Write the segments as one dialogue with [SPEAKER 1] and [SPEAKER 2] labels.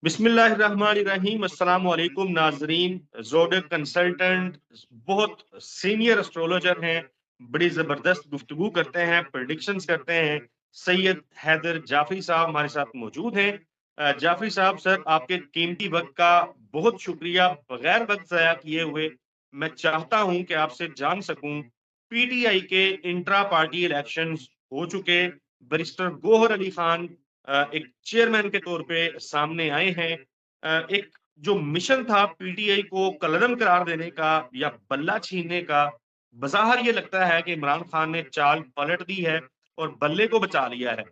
[SPEAKER 1] बिस्मिल्लाहिर्रहमानिर्रहीम अस्सलाम वालेकुम नाजरीन। ज़ोडिक कंसल्टेंट बहुत सीनियर एस्ट्रोलॉजर हैं, बड़ी ज़बरदस्त गुफ्तगू करते हैं, प्रेडिक्शंस करते हैं। सैयद हैदर जाफरी साहब हमारे साथ मौजूद हैं। जाफरी साहब सर, आपके कीमती वक्त का बहुत शुक्रिया। बगैर वक्त ज़ाया किए हुए मैं चाहता हूं कि आपसे जान सकूं, पीटीआई के इंट्रा पार्टी इलेक्शंस हो चुके, बैरिस्टर गौहर अली खान एक चेयरमैन के तौर पे सामने आए हैं। एक जो मिशन था पीटीआई को कलअदम करार देने का या बल्ला छीनने का, बज़ाहिर ये लगता है कि इमरान खान ने चाल पलट दी है और बल्ले को बचा लिया है।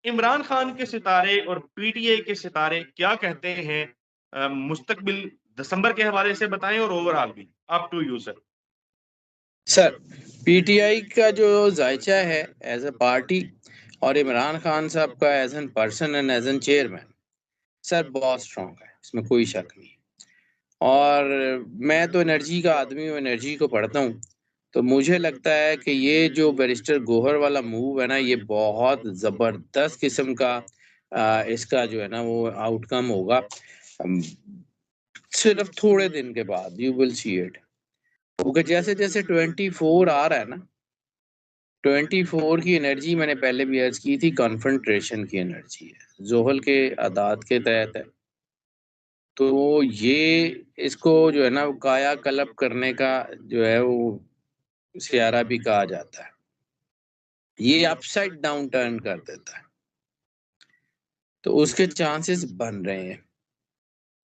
[SPEAKER 1] इमरान खान के सितारे और पीटीआई के सितारे क्या कहते हैं? मुस्तकबिल दिसंबर के हवाले से बताएं और ओवरऑल भी। Up to you sir.
[SPEAKER 2] Sir, PTI का जो जायचा है एज ए पार्टी और इमरान खान साहब का as an person and as an chairman, sir बहुत स्ट्रांग है, इसमें कोई शक नहीं। और मैं तो एनर्जी का आदमी हूँ, एनर्जी को पढ़ता हूँ, तो मुझे लगता है कि ये जो बैरिस्टर गोहर वाला मूव है ना, ये बहुत ज़बरदस्त किस्म का इसका जो है ना वो आउटकम होगा। सिर्फ थोड़े दिन के बाद यू विल सी इट, क्योंकि जैसे जैसे 24 आ रहा है ना, 24 की एनर्जी मैंने पहले भी अर्ज की थी, कॉन्फंट्रेशन की एनर्जी है, जोहल के आदात के तहत है। तो ये इसको जो है ना वो काया कल्प करने का जो है वो सियारा भी कहा जाता है। ये अपसाइड डाउन टर्न कर देता है, तो उसके चांसेस बन रहे हैं।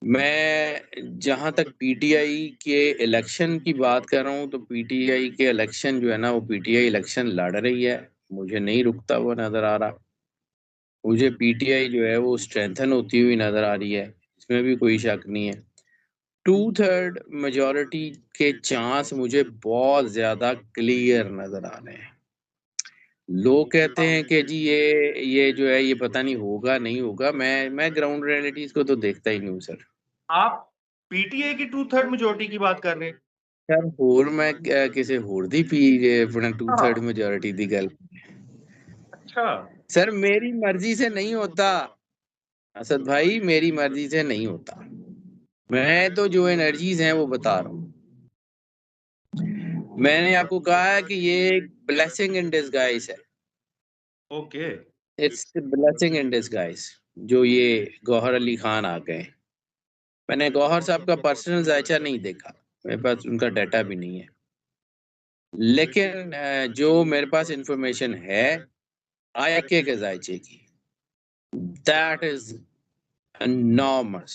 [SPEAKER 2] मैं जहां तक पीटीआई के इलेक्शन की बात कर रहा हूँ, तो पीटीआई के इलेक्शन जो है ना वो पीटीआई इलेक्शन लड़ रही है, मुझे नहीं रुकता हुआ नजर आ रहा। मुझे पीटीआई जो है वो स्ट्रेंथन होती हुई नजर आ रही है, इसमें भी कोई शक नहीं है। 2/3 मेजोरिटी के चांस मुझे बहुत ज्यादा क्लियर नजर आ रहे हैं। लोग कहते हैं कि जी ये जो है ये पता नहीं होगा नहीं होगा, मैं ग्राउंड रियलिटीज को तो देखता ही नहीं हूँ सर।
[SPEAKER 1] आप पीटीआई की 2/3 मेजोरिटी की बात कर रहे हैं?
[SPEAKER 2] सर होर मैं किसी होर दी पी अपने 2/3
[SPEAKER 1] हाँ।
[SPEAKER 2] मेजोरिटी दी गल।
[SPEAKER 1] अच्छा।
[SPEAKER 2] सर मेरी मर्जी से नहीं होता, असद भाई मेरी मर्जी से नहीं होता। मैं तो जो एनर्जीज हैं वो बता रहा हूँ। मैंने आपको कहा है कि ये एक ब्लेसिंग इन डिसगाइज है।
[SPEAKER 1] Okay.
[SPEAKER 2] It's blessing in disguise जो ये गौहर अली खान आ गए। मैंने गौहर साहब का पर्सनल जायचा नहीं देखा, मेरे पास उनका डाटा भी नहीं है, लेकिन जो मेरे पास इंफॉर्मेशन है आईके के जायचे की, दैट इज enormous।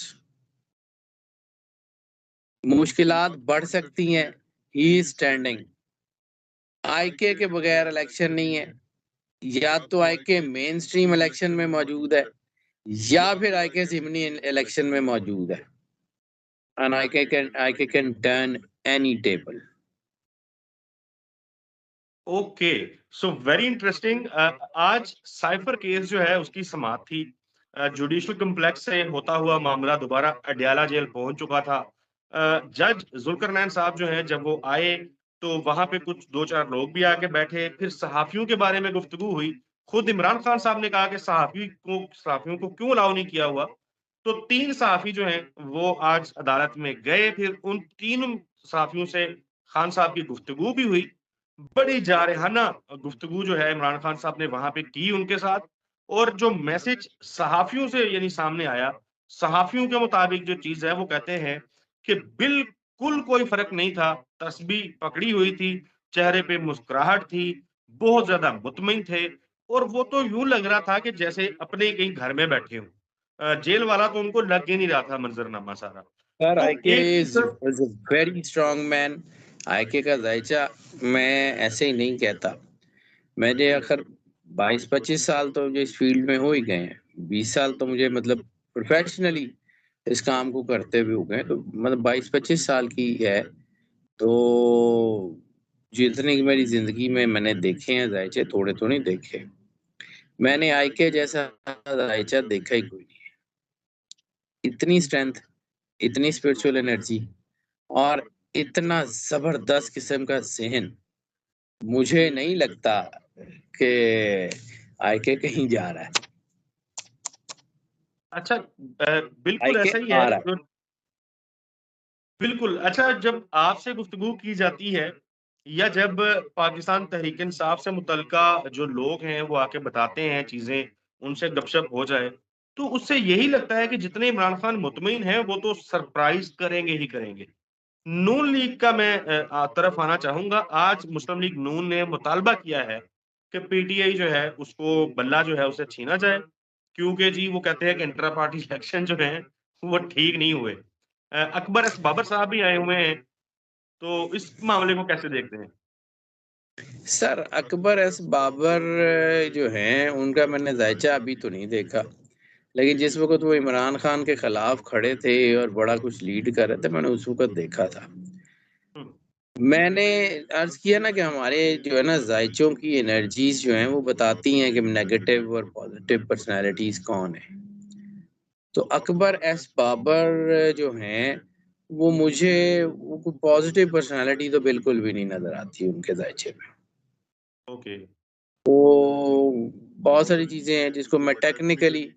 [SPEAKER 2] मुश्किलात बढ़ सकती हैं, ही इज स्टैंडिंग। आईके के बगैर इलेक्शन नहीं है, या तो आईके मेन स्ट्रीम इलेक्शन में मौजूद है या फिर आईके जिमनी इलेक्शन में मौजूद है। And IK can turn any table.
[SPEAKER 1] Okay. So very interesting. आज साइफर केस जो है उसकी समाप्त थी। जुडिशियल कम्प्लेक्स से होता हुआ मामला दोबारा अडयाला जेल पहुंच चुका था। जज जुल्करनैन साहब जो हैं जब वो आए तो वहां पे कुछ दो चार लोग भी आके बैठे, फिर सहाफियों के बारे में गुफ्तगू हुई। खुद इमरान खान साहब ने कहा कि सहाफियों को क्यों अलाउ नहीं किया हुआ। तो 3 सहाफ़ी जो हैं वो आज अदालत में गए, फिर उन 3 सहाफ़ियों से खान साहब की गुफ्तगू भी हुई। बड़ी जारहाना गुफ्तगू जो है इमरान खान साहब ने वहाँ पे की उनके साथ, और जो मैसेज सहाफ़ियों से यानी सामने आया, सहाफ़ियों के मुताबिक जो चीज़ है वो कहते हैं कि बिल्कुल कोई फ़र्क नहीं था, तस्बीह पकड़ी हुई थी, चेहरे पे मुस्कुराहट थी, बहुत ज़्यादा मुतमईन थे, और वो तो यूँ लग रहा था कि जैसे अपने ही कहीं घर में बैठे हों। जेल वाला तो उनको लग ही नहीं रहा था मंज़रनामा सारा।
[SPEAKER 2] सर
[SPEAKER 1] तो
[SPEAKER 2] आईके
[SPEAKER 1] एक
[SPEAKER 2] इज
[SPEAKER 1] चीज़
[SPEAKER 2] is a very strong man. IK का जायचा मैं ऐसे ही नहीं कहता। मैंने आखिर 22-25 साल तो मुझे इस फील्ड में हो ही गए हैं, 20 साल तो मुझे मतलब प्रोफेशनली इस काम को करते हुए हो गए, तो मतलब 22-25 साल की है। तो जितनी की मेरी जिंदगी में मैंने देखे हैं जायचे, थोड़े तो नहीं देखे, मैंने आईके जैसा जायचा देखा ही कोई नहीं। इतनी स्ट्रेंथ, इतनी स्पिरिचुअल एनर्जी और इतना जबरदस्त किस्म का ज़हन, मुझे नहीं लगता कि आईके कहीं जा रहा है।
[SPEAKER 1] अच्छा बिल्कुल
[SPEAKER 2] आईके
[SPEAKER 1] ऐसा ही
[SPEAKER 2] आ
[SPEAKER 1] है
[SPEAKER 2] रहा है।
[SPEAKER 1] जो बिल्कुल, अच्छा जब आपसे गुफ्तगू की जाती है या जब पाकिस्तान तहरीक-ए-इंसाफ से मुतल्लिका जो लोग हैं वो आके बताते हैं चीज़ें, उनसे गपशप हो जाए, तो उससे यही लगता है कि जितने इमरान खान मुतमिन हैं वो तो सरप्राइज़ करेंगे ही करेंगे। नून लीग का मैं तरफ आना चाहूँगा। आज मुस्लिम लीग नून ने मुतालबा किया है कि पीटीआई जो है उसको बल्ला जो है उसे छीना जाए, क्योंकि जी वो कहते हैं कि इंट्रा पार्टी इलेक्शन जो हैं वो ठीक नहीं हुए। अकबर एस बाबर साहब भी आए हुए हैं, तो इस मामले को कैसे देखते हैं?
[SPEAKER 2] सर अकबर एस बाबर जो हैं उनका मैंने ज़ायचा अभी तो नहीं देखा। लेकिन जिस वक़्त वो इमरान खान के खिलाफ खड़े थे और बड़ा कुछ लीड कर रहे थे, मैंने उस वक़्त देखा था।
[SPEAKER 1] हुँ,
[SPEAKER 2] मैंने अर्ज़ किया ना कि हमारे जो है ना ज़ायचों की एनर्जीज़ जो हैं वो बताती हैं कि नेगेटिव और पॉज़िटिव पर्सनैलिटीज़ कौन है। तो अकबर एस बाबर जो हैं, वो मुझे वो कोई पॉज़िटिव पर्सनैलिटी तो बिल्कुल भी नहीं नज़र आती उनके ज़ायचे में।
[SPEAKER 1] ओके।
[SPEAKER 2] वो बहुत सारी चीज़ें हैं जिसको मैं टेक्निकली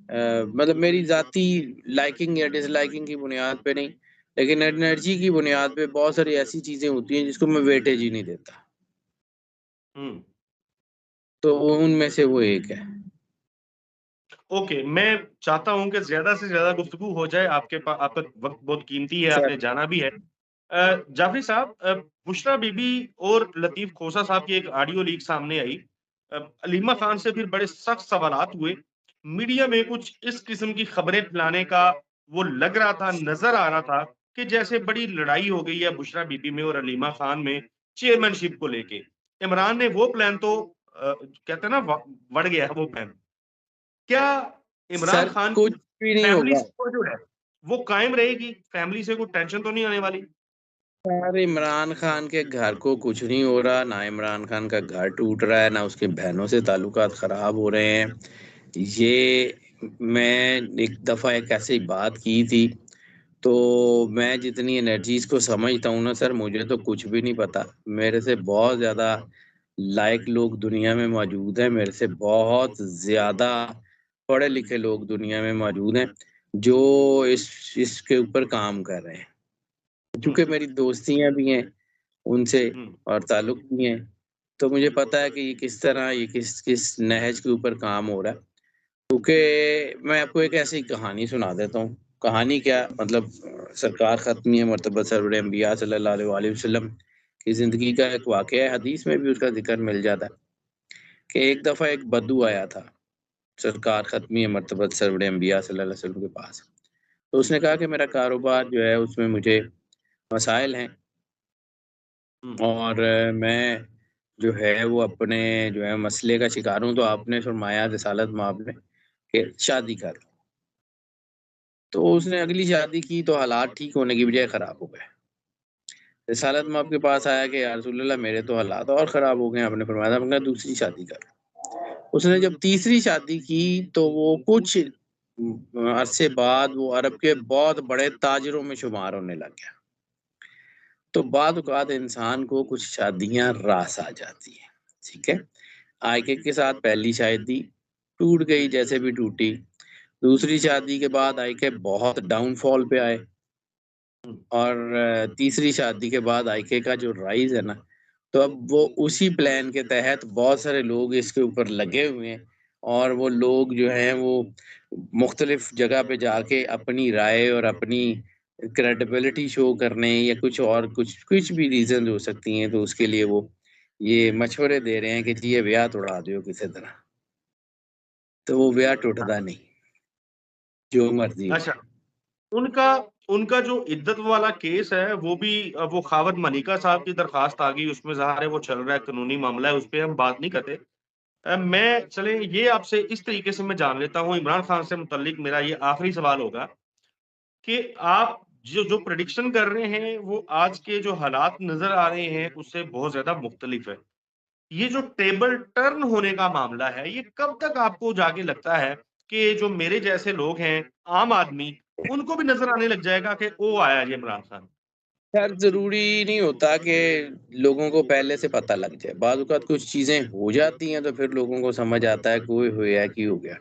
[SPEAKER 2] मतलब मेरी ज़ाती लाइकिंग या डिसलाइकिंग की बुनियाद पे नहीं, लेकिन एनर्जी की बुनियाद पे बहुत सारी ऐसी चीज़ें होती हैं जिसको मैं वेटेज ही नहीं देता।
[SPEAKER 1] हुँ,
[SPEAKER 2] तो वो उनमें से वो एक है।
[SPEAKER 1] ओके, मैं चाहता हूँ कि ज़्यादा से ज़्यादा गुफ्तगू हो जाए, आपका वक़्त बहुत कीमती है,
[SPEAKER 2] सर
[SPEAKER 1] आपने जाना भी है। जाफ़री साहब बुशरा बीबी और लतीफ़ खोसा साहब की एक ऑडियो लीक सामने आई। अलीमा खान से फिर बड़े सख्त सवालात हुए। मीडिया में कुछ इस किस्म की खबरें फैलाने का वो लग रहा था, नज़र आ रहा था कि जैसे बड़ी लड़ाई हो गई है बुशरा बीबी में और अलीमा खान में चेयरमैनशिप को लेके। इमरान ने वो प्लान तो कहते हैं ना वड़ गया है वो प्लान। क्या इमरान
[SPEAKER 2] सर
[SPEAKER 1] खान की
[SPEAKER 2] कुछ भी नहीं
[SPEAKER 1] फैमिली
[SPEAKER 2] होगा।
[SPEAKER 1] सपोर्ट जो है, वो कायम रहेगी? फैमिली से कोई टेंशन तो नहीं आने वाली?
[SPEAKER 2] सर इमरान खान के घर को कुछ नहीं हो रहा, ना इमरान खान का घर टूट रहा है, ना उसकी बहनों से ताल्लुकात खराब हो रहे हैं। ये मैं एक दफ़ा एक ऐसी बात की थी, तो मैं जितनी एनर्जीज़ को समझता हूँ ना सर, मुझे तो कुछ भी नहीं पता। मेरे से बहुत ज़्यादा लायक लोग दुनिया में मौजूद हैं, मेरे से बहुत ज़्यादा पढ़े-लिखे लोग दुनिया में मौजूद हैं, जो इसके ऊपर काम कर रहे हैं।
[SPEAKER 1] हुँ,
[SPEAKER 2] चूँकि मेरी दोस्तियाँ भी हैं उनसे
[SPEAKER 1] हुँ,
[SPEAKER 2] और ताल्लुक भी हैं, तो मुझे पता है कि ये किस तरह ये किस किस नहज के ऊपर काम हो रहा है। क्योंकि मैं आपको एक ऐसी कहानी सुना देता हूँ। कहानी क्या मतलब सरकार ख़त्मी मर्तबा सरवर अंबिया सल्लल्लाहु अलैहि वसल्लम की ज़िंदगी का एक वाक़या है, हदीस में भी उसका ज़िक्र मिल जाता है कि एक दफ़ा एक बद्दू आया था सरकार ख़त्मी मर्तबा सरवर अंबिया सल्लल्लाहु अलैहि वसल्लम के पास। तो उसने कहा कि मेरा कारोबार जो है उसमें मुझे मसाइल हैं
[SPEAKER 1] हुँ,
[SPEAKER 2] और मैं जो है वो अपने जो है मसले का शिकार हूँ, तो आपने फरमाया रिसालत मआब में कि शादी कर लो। तो उसने अगली शादी की तो हालात ठीक होने की बजाय खराब हो गए। रिसालत में आपके पास आया कि या रसूल अल्लाह मेरे तो हालात और खराब हो गए हैं। आपने फरमाया था दूसरी शादी कर। उसने जब तीसरी शादी की तो वो कुछ अरसे बाद वो अरब के बहुत बड़े ताजिरों में शुमार होने लग गया। तो बाद औक़ात इंसान को कुछ शादियाँ रास आ जाती हैं, ठीक है? आगे के साथ पहली शादी टूट गई जैसे भी टूटी। दूसरी शादी के बाद आई के बहुत डाउनफॉल पे आए।
[SPEAKER 1] हुँ,
[SPEAKER 2] और तीसरी शादी के बाद आईके का जो राइज़ है ना, तो अब वो उसी प्लान के तहत बहुत सारे लोग इसके ऊपर लगे हुए हैं और वो लोग जो हैं वो मुख्तलिफ जगह पे जाके अपनी राय और अपनी क्रेडिबिलिटी शो करने या कुछ कुछ भी रीज़न्स हो सकती हैं, तो उसके लिए वो ये मशवरे दे रहे हैं कि जी ये ब्याह तोड़ा दो किसी तरह, तो वो ब्याह टूटता नहीं, जो मर्ज़ी हो
[SPEAKER 1] अच्छा,
[SPEAKER 2] जाए।
[SPEAKER 1] उनका उनका जो इद्दत वाला केस है, वो भी वो ख़ावत मलिका साहब की दरख़्वास्त आ गई, उसमें ज़ाहिर है वो चल रहा है, कानूनी मामला है, उस पे हम बात नहीं करते। मैं चलें ये आपसे इस तरीके से मैं जान लेता हूँ, इमरान खान से मुतल्लिक मेरा ये आखिरी सवाल होगा कि आप जो जो प्रेडिक्शन कर रहे हैं, वो आज के जो हालात नज़र आ रहे हैं, उससे बहुत ज़्यादा मुख्तलिफ है। ये जो टेबल टर्न होने का मामला है, ये कब तक आपको जाके लगता है कि जो मेरे जैसे लोग हैं, आम आदमी, उनको भी नज़र आने लग जाएगा कि ओ आया ये इमरान खान?
[SPEAKER 2] खैर ज़रूरी नहीं होता कि लोगों को पहले से पता लग जाए। बाज़ औक़ात कुछ चीज़ें हो जाती हैं तो फिर लोगों को समझ आता है कि ओए होए! ये की हो गया।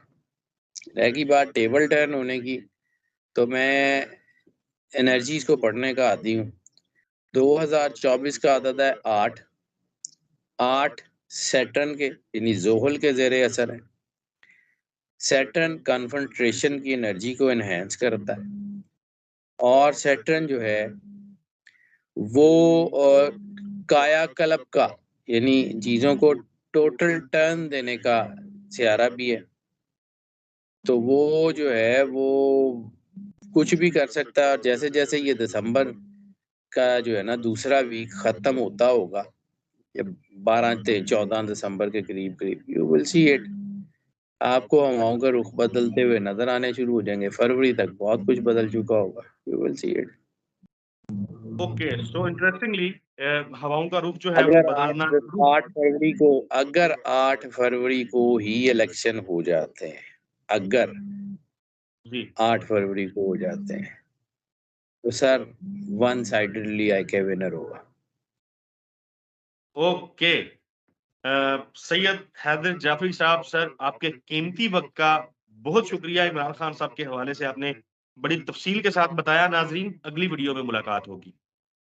[SPEAKER 2] रह बात टेबल टर्न होने की, तो मैं एनर्जीज को पढ़ने का आदी हूँ। 2024 का आदत है 8 सैटर्न के यानी ज़ोहल के ज़ेरे असर है। सैटर्न कॉन्सेंट्रेशन की एनर्जी को एनहांस करता है और सैटर्न जो है वो कायाकल्प का यानी चीज़ों को टोटल टर्न देने का सियारा भी है। तो वो जो है वो कुछ भी कर सकता है और जैसे-जैसे ये दिसंबर का जो है ना दूसरा वीक खत्म होता होगा, या 12 से 14 दिसंबर के करीब-करीब, यू विल सी इट। आपको हवाओं का रुख बदलते हुए नज़र आने शुरू हो जाएँगे। फरवरी तक बहुत कुछ बदल चुका होगा। You will see it.
[SPEAKER 1] Okay, so interestingly हवाओं का रुख जो है वो
[SPEAKER 2] अगर
[SPEAKER 1] बदलना
[SPEAKER 2] 8 फरवरी को अगर 8 फरवरी को ही इलेक्शन हो जाते हैं, अगर
[SPEAKER 1] जी।
[SPEAKER 2] 8 फरवरी को हो जाते हैं, तो सर वन साइडेडली आईके विनर होगा।
[SPEAKER 1] ओके, सैयद हैदर जाफरी साहब सर, आपके कीमती वक़्त का बहुत शुक्रिया। इमरान खान साहब के हवाले से आपने बड़ी तफ़सील के साथ बताया। नाज़रीन, अगली वीडियो में मुलाकात होगी।